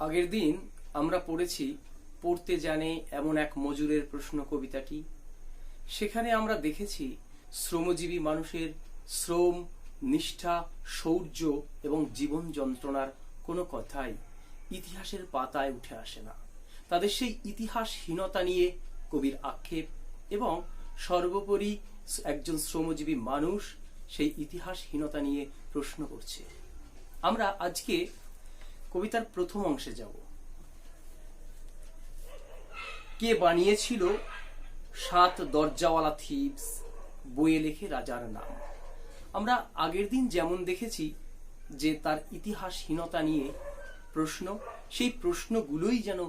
আগের দিন আমরা পড়েছি পড়তে জানে এমন এক মজুরের প্রশ্ন কবিতাটি। সেখানে আমরা দেখেছি শ্রমজীবী মানুষের শ্রম, নিষ্ঠা, শৌর্য এবং জীবন যন্ত্রণার কোনো কথাই ইতিহাসের পাতায় উঠে আসে না। তাদের সেই ইতিহাসহীনতা নিয়ে কবির আক্ষেপ এবং সর্বোপরি একজন শ্রমজীবী মানুষ সেই ইতিহাসহীনতা নিয়ে প্রশ্ন করছে। আমরা আজকে কবিতার প্রথম অংশে যাব। কে বানিয়েছিল 7 দরজাওয়ালা থিবস, বইয়ে লেখে রাজার নাম। আমরা আগের দিন যেমন দেখেছি যে তার ইতিহাসহীনতা নিয়ে প্রশ্ন, সেই প্রশ্নগুলোই যেন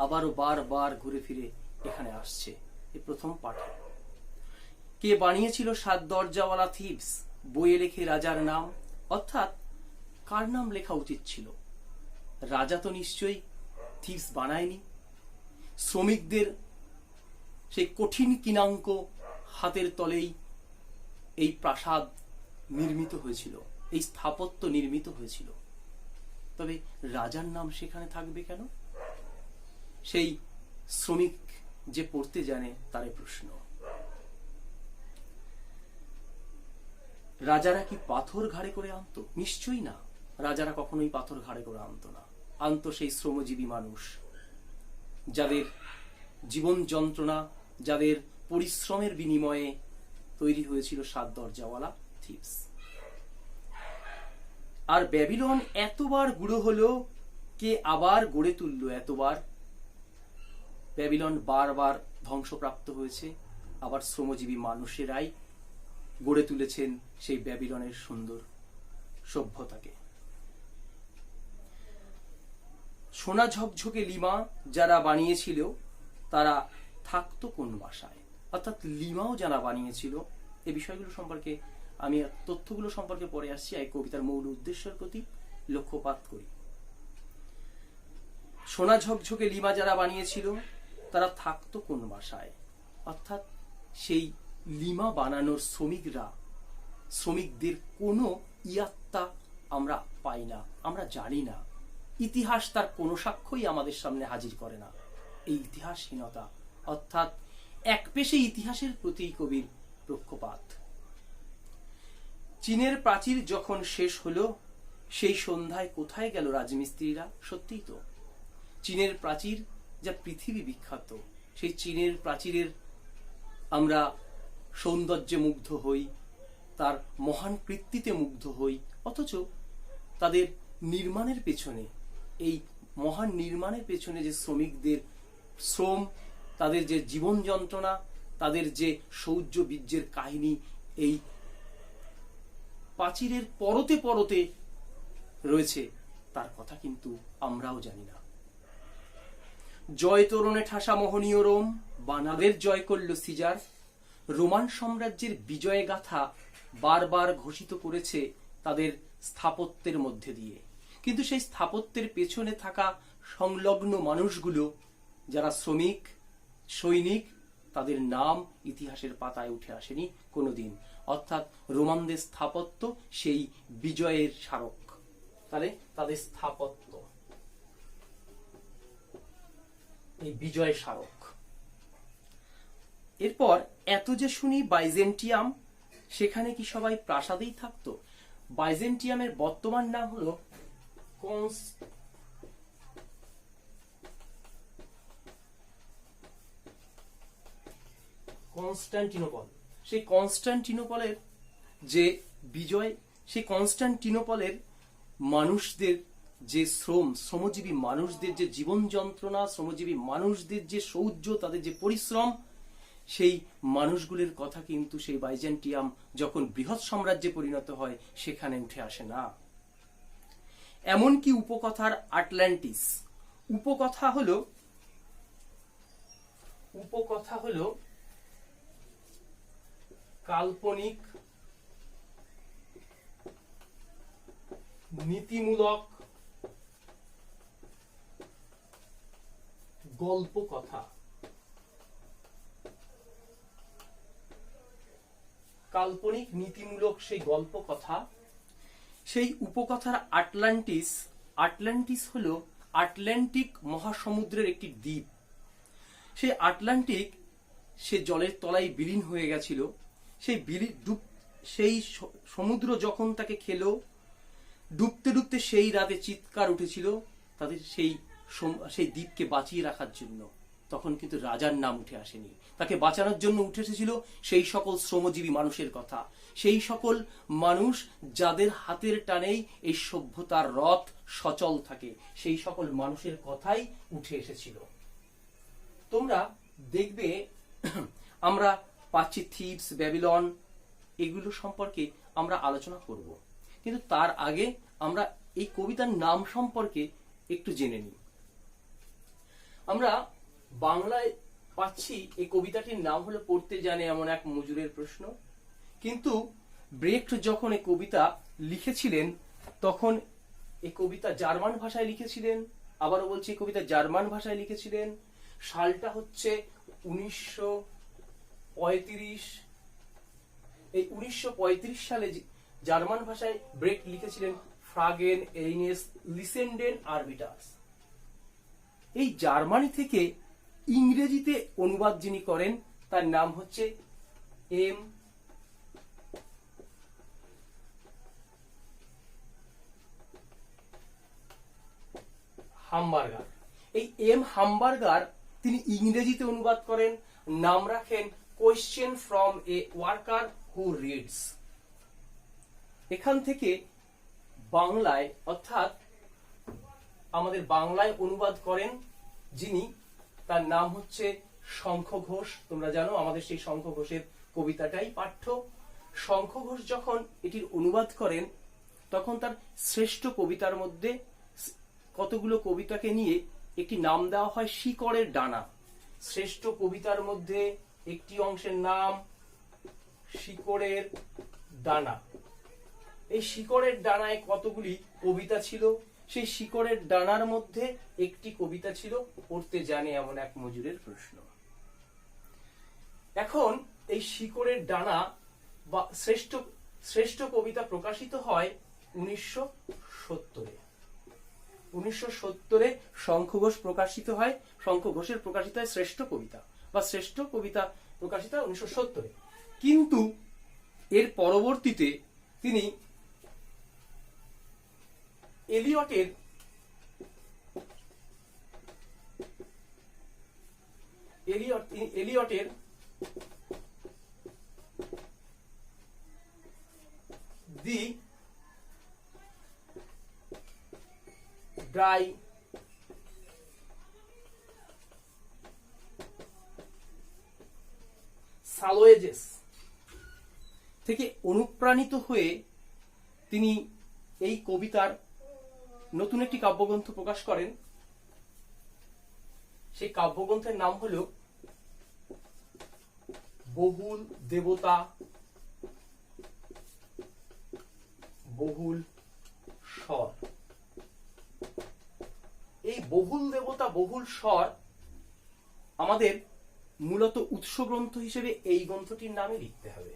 আবারও বারবার ঘুরে ফিরে এখানে আসছে এই প্রথম পাঠে। কে বানিয়েছিল 7 দরজাওয়ালা থিবস, বইয়ে লেখে রাজার নাম। অর্থাৎ কার নাম লেখা উচিত ছিল? রাজা তো নিশ্চয়ই থিবস বানায়নি। শ্রমিকদের সেই কঠিন কিনাঙ্ক হাতের তলেই এই প্রাসাদ নির্মিত হয়েছিল, এই স্থাপত্য নির্মিত হয়েছিল। তবে রাজার নাম সেখানে থাকবে কেন? সেই শ্রমিক যে পড়তে জানে তারই প্রশ্ন। রাজারা কি পাথর ঘাড়ে করে আনতো? নিশ্চয়ই না। রাজারা কখনোই পাথর ঘাড়ে করে আনতো না। আনতো সেই শ্রমজীবী মানুষ, যাদের জীবন যন্ত্রণা, যাদের পরিশ্রমের বিনিময়ে তৈরি হয়েছিল 7 দরজাওয়ালা থিবস। আর ব্যাবিলন এতবার গুঁড়ো হলো, কে আবার গড়ে তুললো এতবার? ব্যাবিলন বারবার ধ্বংসপ্রাপ্ত হয়েছে, আবার শ্রমজীবী মানুষেরাই গড়ে তুলেছেন সেই ব্যাবিলনের সুন্দর সভ্যতাকে। সোনা ঝকঝকে লিমা যারা বানিয়েছিল তারা থাকতো কোন বাসায়? অর্থাৎ লিমাও যারা বানিয়েছিল, এই বিষয়গুলো সম্পর্কে আমি তথ্যগুলো সম্পর্কে পরে আসছি। এই কবিতার মূল উদ্দেশ্যের প্রতি লক্ষ্যপাত করি। সোনা ঝকঝকে লিমা যারা বানিয়েছিল তারা থাকতো কোন বাসায়? অর্থাৎ সেই লিমা বানানোর শ্রমিকদের কোনো ইয়াত্তা আমরা পাই না, আমরা জানি না। ইতিহাস তার কোনো সাক্ষ্যই আমাদের সামনে হাজির করে না। এই ইতিহাসহীনতা, অর্থাৎ একপেশে ইতিহাসের প্রতি কবির পক্ষপাত। চীনের প্রাচীর যখন শেষ হলো, সেই সন্ধ্যায় কোথায় গেল রাজমিস্ত্রিরা? সত্যিই তো, চীনের প্রাচীর যা পৃথিবী বিখ্যাত, সেই চীনের প্রাচীরের আমরা সৌন্দর্যে মুগ্ধ হই, তার মহান কৃতিত্বে মুগ্ধ হই, অথচ তাদের নির্মাণের পেছনে, এই মহান নির্মাণের পেছনে যে শ্রমিকদের শ্রম, তাদের যে জীবন যন্ত্রণা, তাদের যে শৌর্য বীর্যের কাহিনী এই প্রাচীরের পরতে পরতে রয়েছে, তার কথা কিন্তু আমরাও জানি না। জয় তোরণে ঠাসা মোহনীয় রোম, বানাদের জয় করল সিজার। রোমান সাম্রাজ্যের বিজয় গাথা বারবার ঘোষিত করেছে তাদের স্থাপত্যের মধ্যে দিয়ে। কিন্তু সেই স্থাপত্যের পেছনে থাকা সংলগ্ন মানুষগুলো, যারা শ্রমিক, সৈনিক, তাদের নাম ইতিহাসের পাতায় উঠে আসেনি কোনোদিন। অর্থাৎ রোমানদের স্থাপত্য সেই বিজয়ের স্মারক, তাদের স্থাপত্য এই বিজয় স্মারক। এরপর এত যে শুনি বাইজেন্টিয়াম, সেখানে কি সবাই প্রাসাদেই থাকতো? বাইজেন্টিয়ামের বর্তমান নাম হলো কনস্টান্টিনোপল। সেই কনস্টান্টিনোপলের যে বিজয়, সেই কনস্টান্টিনোপলের মানুষদের যে শ্রমজীবী মানুষদের যে জীবন যন্ত্রণা, শ্রমজীবী মানুষদের যে শৌর্য, তাদের যে পরিশ্রম, সেই মানুষগুলোর কথা কিন্তু সেই বাইজেন্টিয়াম যখন বৃহৎ সাম্রাজ্যে পরিণত হয় সেখানে উঠে আসে না। এমনকি উপকথার আটলান্টিস, উপকথা হলো কাল্পনিক নীতিমূলক গল্প কথা। কাল্পনিক নীতিমূলক সেই গল্প কথা, সেই উপকথার আটলান্টিস হলো আটলান্টিক মহাসমুদ্রের একটি দ্বীপ। সেই আটলান্টিক সে জলের তলায় বিলীন হয়ে গেছিল। সেই সমুদ্র যখন তাকে খেলো, ডুবতে ডুবতে সেই রাতে চিৎকার উঠেছিল তাদের সেই দ্বীপকে বাঁচিয়ে রাখার জন্য। তখন কিন্তু রাজার নাম উঠে আসেনি, তাকে বাঁচানোর জন্য উঠে এসেছিল সেই সকল শ্রমজীবী মানুষের কথা, সেই সকল মানুষ যাদের হাতের টানেই এই সভ্যতার রথ সচল থাকে, সেই সকল মানুষের কথাই উঠে এসেছিল। তোমরা দেখবে আমরা পাচ্ছি থিবস, ব্যাবিলন, এগুলো সম্পর্কে আমরা আলোচনা করব, কিন্তু তার আগে আমরা এই কবিতার নাম সম্পর্কে একটু জেনে নিই। আমরা বাংলায় পাচ্ছি এই কবিতাটির নাম হলো পড়তে জানে এমন এক মজুরের প্রশ্ন। কিন্তু ব্রেখট যখন এই কবিতা লিখেছিলেন তখন এই কবিতা জার্মান ভাষায় লিখেছিলেন। আবারও বলছি, এই কবিতা জার্মান ভাষায় লিখেছিলেন। সালটা হচ্ছে 1935। এই 1935 সালে জার্মান ভাষায় ব্রেখট লিখেছিলেন ফ্রাগেন এইনেস লিসেন্ডেন আরবিটাস। এই জার্মানি থেকে ইংরেজিতে অনুবাদ যিনি করেন তার নাম হচ্ছে এম হামবার্গার। এই এম হামবার্গার তিনি ইংরেজিতে অনুবাদ করেন, নাম রাখেন question from a worker who reads. এখান থেকে বাংলায়, অর্থাৎ আমাদের বাংলায় অনুবাদ করেন যিনি, তার নাম হচ্ছে শঙ্খ ঘোষ। তোমরা জানো আমাদের সেই শঙ্খ ঘোষের কবিতাটাই পাঠ্য। শঙ্খ ঘোষ যখন এটির অনুবাদ করেন তখন তার শ্রেষ্ঠ কবিতার মধ্যে কতগুলো কবিতাকে নিয়ে একটি নাম দেওয়া হয় শিকড়ের ডানা। শ্রেষ্ঠ কবিতার মধ্যে একটি অংশের নাম শিকড়ের ডানা। এই শিকড়ের ডানায় কতগুলি কবিতা ছিল, সেই শিকড়ের ডানার মধ্যে একটি কবিতা ছিল পড়তে জানে এমন এক মজুরের প্রশ্ন। এখন এই শিকড়ের ডানা বা শ্রেষ্ঠ কবিতা প্রকাশিত হয় 1970-এ। 1970-এ শঙ্খ ঘোষ প্রকাশিত হয়। শঙ্খ ঘোষের প্রকাশিত হয় শ্রেষ্ঠ কবিতা বা শ্রেষ্ঠ কবিতা প্রকাশিত হয় 1970-এ। কিন্তু এর পরবর্তীতে তিনি এলিয়টের দি ড্রাই সালোয়েজেস থেকে অনুপ্রাণিত হয়ে তিনি এই কবিতার নতুন একটি কাব্যগ্রন্থ প্রকাশ করেন। সেই কাব্যগ্রন্থের নাম হলো বহুল দেবতা বহুল স্বর। এই বহুল দেবতা বহুল স্বর আমাদের মূলত উৎস গ্রন্থ হিসেবে এই গ্রন্থটির নামে লিখতে হবে।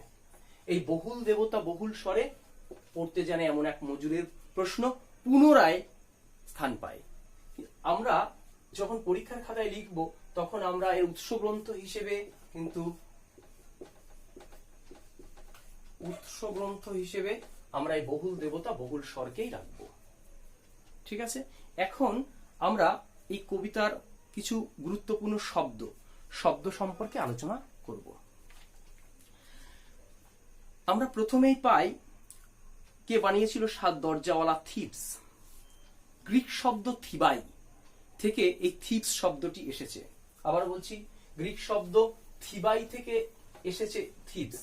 এই বহুল দেবতা বহুল স্বরে পড়তে জানে এমন এক মজুরের প্রশ্ন পুনরায় স্থান পায়। আমরা যখন পরীক্ষার খাতায় লিখব তখন আমরা এর উৎস গ্রন্থ হিসেবে আমরা এই বহুল দেবতা বহুল স্বরকেই রাখব। ঠিক আছে, এখন আমরা এই কবিতার কিছু গুরুত্বপূর্ণ শব্দ সম্পর্কে আলোচনা করব। আমরা প্রথমেই পাই কে বানিয়েছিল 7 দরজাওয়ালা থিবস। গ্রিক শব্দ থিবাই থেকে এই থিবস শব্দটি এসেছে। আবার বলছি, গ্রিক শব্দ থিবাই থেকে এসেছে থিবস।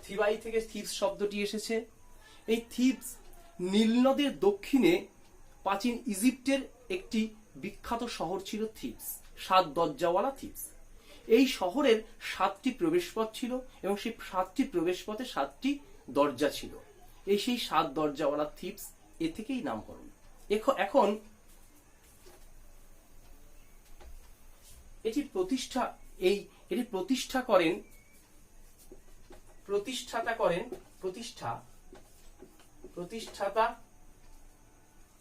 থিবাই থেকে থিবস শব্দটি এসেছে। এই থিবস নীল নদের দক্ষিণে প্রাচীন ইজিপ্টের একটি বিখ্যাত শহর ছিল থিবস, 7 দরজাওয়ালা থিবস। এই শহরের 7টি প্রবেশপথ ছিল এবং সেই 7টি প্রবেশপথে 7টি দরজা ছিল। সেই 7 দরজাওয়ালা থিবস এ থেকেই নামকরণ। এখন এটি প্রতিষ্ঠাতা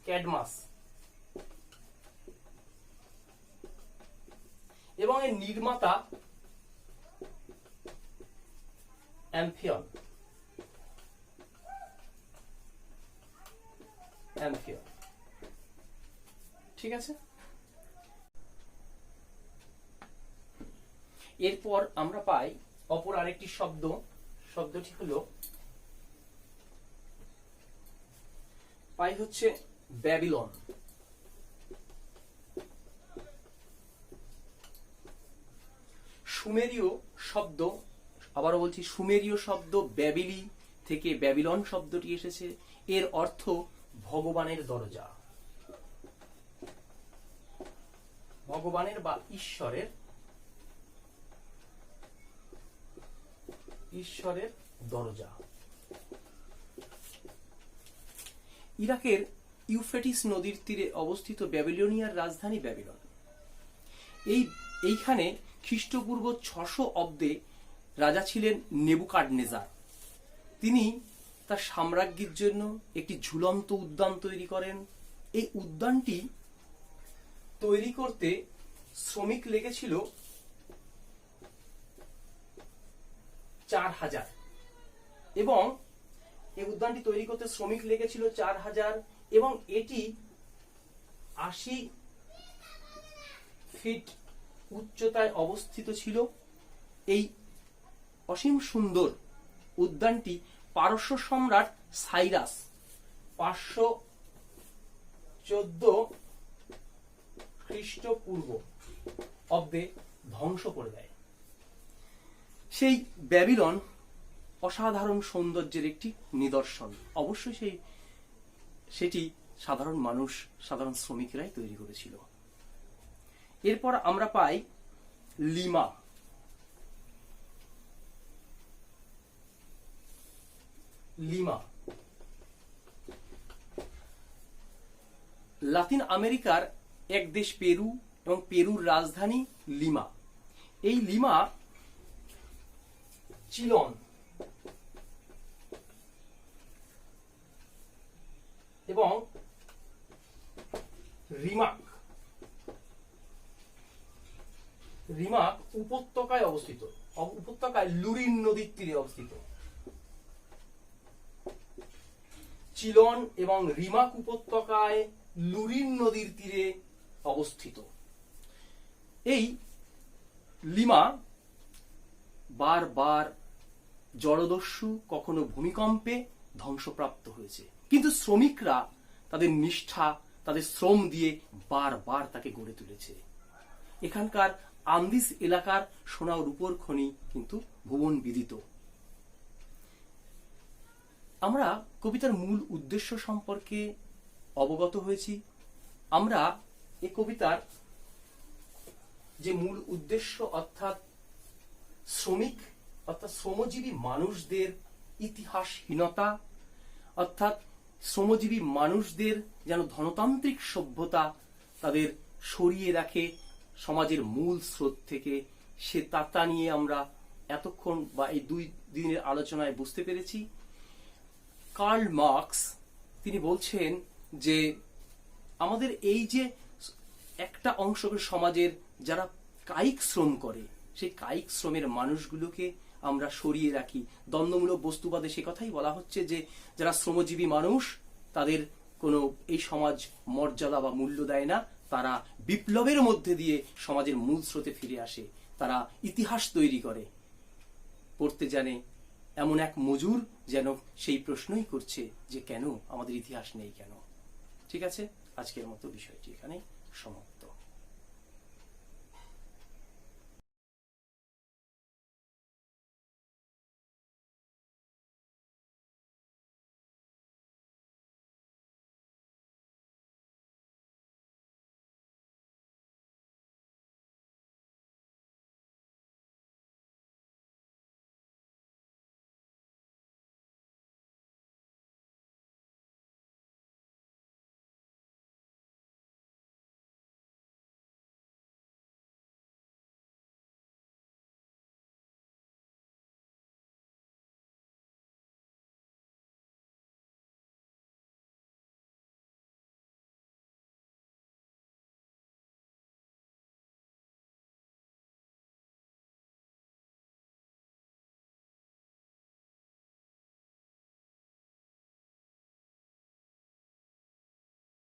ক্যাডমাস এবং এর নির্মাতা অ্যাম্ফিয়ন। ঠিক আছে। এরপর আমরা পাই অপর আরেকটি শব্দ, শব্দটি হলো পাই হচ্ছে ব্যাবিলন। সুমেরীয় শব্দ, আবারও বলছি সুমেরীয় শব্দ ব্যাবিলি থেকে ব্যাবিলন শব্দটি এসেছে। এর অর্থ ভগবানের দরজা, ভগবানের বা ঈশ্বরের দরজা। ইরাকের ইউফ্রেটিস নদীর তীরে অবস্থিত ব্যাবিলনিয়ার রাজধানী ব্যাবিলন। এইখানে খ্রিস্টপূর্ব 600 অব্দে রাজা ছিলেন নেবুকাডনেজার। তিনি তার সাম্রাজ্যের জন্য একটি ঝুলন্ত উদ্যান তৈরি করেন। এই উদ্যানটি তৈরি করতে শ্রমিক লেগেছিল 4000 এবং এই উদ্যানটি তৈরি করতে শ্রমিক লেগেছিল 4000 এবং এটি 80 ফিট উচ্চতায় অবস্থিত ছিল। এই অসীম সুন্দর উদ্যানটি পারস্য সম্রাট সাইরাস 514 খ্রিস্টপূর্ব অব্দে ধ্বংস করে দেয়। সেই ব্যাবিলন অসাধারণ সৌন্দর্যের একটি নিদর্শন। অবশ্যই সেটি সাধারণ মানুষ, সাধারণ শ্রমিকরাই তৈরি করেছিল। এরপর আমরা পাই লিমা। লাতিন আমেরিকার এক দেশ পেরু এবং পেরুর রাজধানী লিমা। এই লিমা চিলন এবং রিমাক উপত্যকায় অবস্থিত, উপত্যকায় লুরিন নদীর তীরে অবস্থিত। চিলন এবং রিমাক উপত্যকায় লুরিন নদীর তীরে অবস্থিত। এই লিমা বারবার জলদস্যু, কখনো ভূমিকম্পে ধ্বংসপ্রাপ্ত হয়েছে, কিন্তু শ্রমিকরা তাদের নিষ্ঠা, তাদের শ্রম দিয়ে বারবার তাকে গড়ে তুলেছে। এখানকার আন্দিজ এলাকার সোনা ও রূপোর খনি কিন্তু ভুবন বিদিত। আমরা কবিতার মূল উদ্দেশ্য সম্পর্কে অবগত হয়েছি। আমরা এই কবিতার যে মূল উদ্দেশ্য অর্থাৎ শ্রমজীবী মানুষদের ইতিহাসহীনতা, অর্থাৎ শ্রমজীবী মানুষদের যেন ধনতান্ত্রিক সভ্যতা তাদের সরিয়ে রাখে সমাজের মূল স্রোত থেকে, সে তা নিয়ে আমরা এতক্ষণ বা এই 2 দিনের আলোচনায় বুঝতে পেরেছি। কার্ল মার্কস তিনি বলছেন যে আমাদের এই যে একটা অংশ সমাজের যারা কায়িক শ্রম করে, সেই কায়িক শ্রমের মানুষগুলোকে আমরা সরিয়ে রাখি। দ্বন্দ্বমূলক বস্তুবাদে সে কথাই বলা হচ্ছে যে যারা শ্রমজীবী মানুষ তাদের কোনো এই সমাজ মর্যাদা বা মূল্য দেয় না, তারা বিপ্লবের মধ্যে দিয়ে সমাজের মূল স্রোতে ফিরে আসে, তারা ইতিহাস তৈরি করে। পড়তে জানে এমন এক মজুর যেন সেই প্রশ্নই করছে যে কেন আমাদের ইতিহাস নেই কেন। ঠিক আছে, আজকের মতো বিষয়টি এখানে সমাপ্ত।